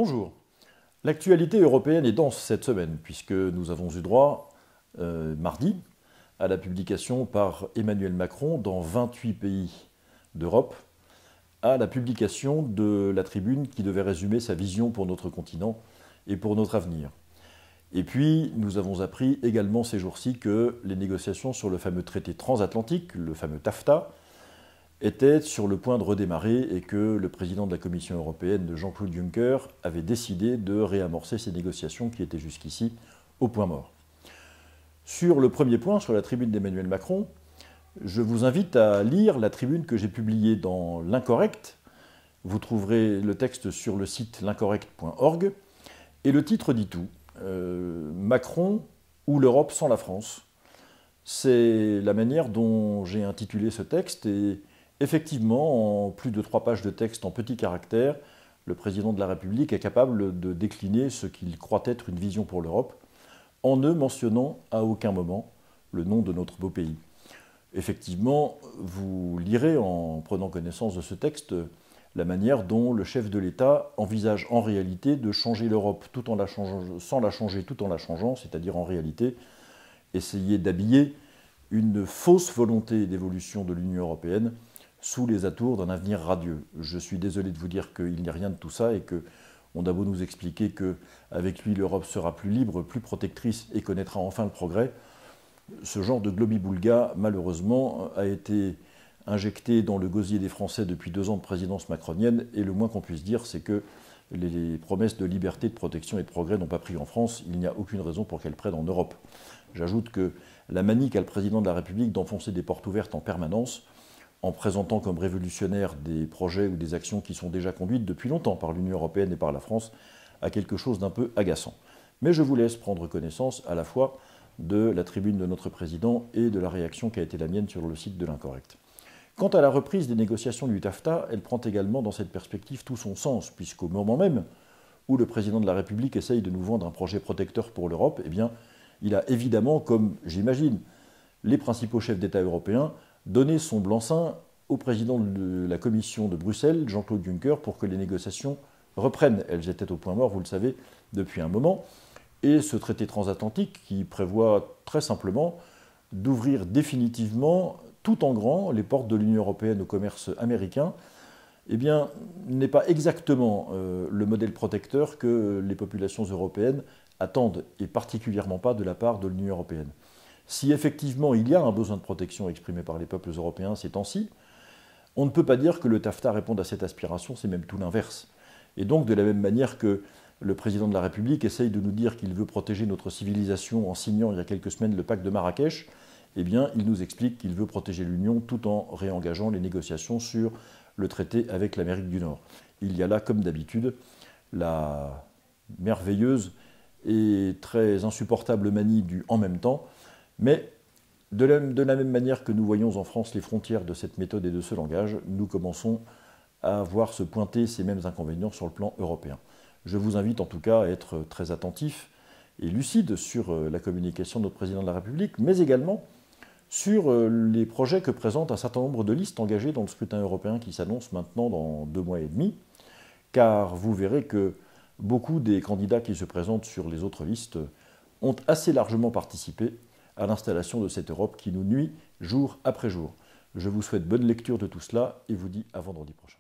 Bonjour. L'actualité européenne est dense cette semaine, puisque nous avons eu droit, mardi, à la publication par Emmanuel Macron dans 28 pays d'Europe, à la publication de la tribune qui devait résumer sa vision pour notre continent et pour notre avenir. Et puis, nous avons appris également ces jours-ci que les négociations sur le fameux traité transatlantique, le fameux TAFTA, étaient sur le point de redémarrer et que le président de la Commission européenne, Jean-Claude Juncker, avait décidé de réamorcer ces négociations qui étaient jusqu'ici au point mort. Sur le premier point, sur la tribune d'Emmanuel Macron, je vous invite à lire la tribune que j'ai publiée dans l'Incorrect. Vous trouverez le texte sur le site l'incorrect.org. Et le titre dit tout. Macron ou l'Europe sans la France. C'est la manière dont j'ai intitulé ce texte et effectivement, en plus de 3 pages de texte en petits caractères, le président de la République est capable de décliner ce qu'il croit être une vision pour l'Europe, en ne mentionnant à aucun moment le nom de notre beau pays. Effectivement, vous lirez en prenant connaissance de ce texte la manière dont le chef de l'État envisage en réalité de changer l'Europe sans la changer tout en la changeant, c'est-à-dire en réalité essayer d'habiller une fausse volonté d'évolution de l'Union européenne sous les atours d'un avenir radieux. Je suis désolé de vous dire qu'il n'y a rien de tout ça et qu'on a beau nous expliquer qu'avec lui l'Europe sera plus libre, plus protectrice et connaîtra enfin le progrès. Ce genre de globi-boulga, malheureusement, a été injecté dans le gosier des Français depuis 2 ans de présidence macronienne et le moins qu'on puisse dire, c'est que les promesses de liberté, de protection et de progrès n'ont pas pris en France. Il n'y a aucune raison pour qu'elles prennent en Europe. J'ajoute que la manie qu'a le président de la République d'enfoncer des portes ouvertes en permanence, en présentant comme révolutionnaires des projets ou des actions qui sont déjà conduites depuis longtemps par l'Union européenne et par la France, a quelque chose d'un peu agaçant. Mais je vous laisse prendre connaissance à la fois de la tribune de notre président et de la réaction qui a été la mienne sur le site de l'Incorrect. Quant à la reprise des négociations du TAFTA, elle prend également dans cette perspective tout son sens, puisqu'au moment même où le président de la République essaye de nous vendre un projet protecteur pour l'Europe, eh bien, il a évidemment, comme j'imagine, les principaux chefs d'État européens, donné son blanc-seing au président de la Commission de Bruxelles, Jean-Claude Juncker, pour que les négociations reprennent. Elles étaient au point mort, vous le savez, depuis un moment. Et ce traité transatlantique qui prévoit très simplement d'ouvrir définitivement, tout en grand, les portes de l'Union européenne au commerce américain, eh bien, n'est pas exactement le modèle protecteur que les populations européennes attendent, et particulièrement pas de la part de l'Union européenne. Si effectivement il y a un besoin de protection exprimé par les peuples européens ces temps-ci, on ne peut pas dire que le TAFTA réponde à cette aspiration, c'est même tout l'inverse. Et donc, de la même manière que le président de la République essaye de nous dire qu'il veut protéger notre civilisation en signant il y a quelques semaines le pacte de Marrakech, eh bien, il nous explique qu'il veut protéger l'Union tout en réengageant les négociations sur le traité avec l'Amérique du Nord. Il y a là, comme d'habitude, la merveilleuse et très insupportable manie du « en même temps », mais de la même manière que nous voyons en France les frontières de cette méthode et de ce langage, nous commençons à voir se pointer ces mêmes inconvénients sur le plan européen. Je vous invite en tout cas à être très attentif et lucide sur la communication de notre président de la République, mais également sur les projets que présentent un certain nombre de listes engagées dans le scrutin européen qui s'annonce maintenant dans 2 mois et demi, car vous verrez que beaucoup des candidats qui se présentent sur les autres listes ont assez largement participé à l'installation de cette Europe qui nous nuit jour après jour. Je vous souhaite bonne lecture de tout cela et vous dis à vendredi prochain.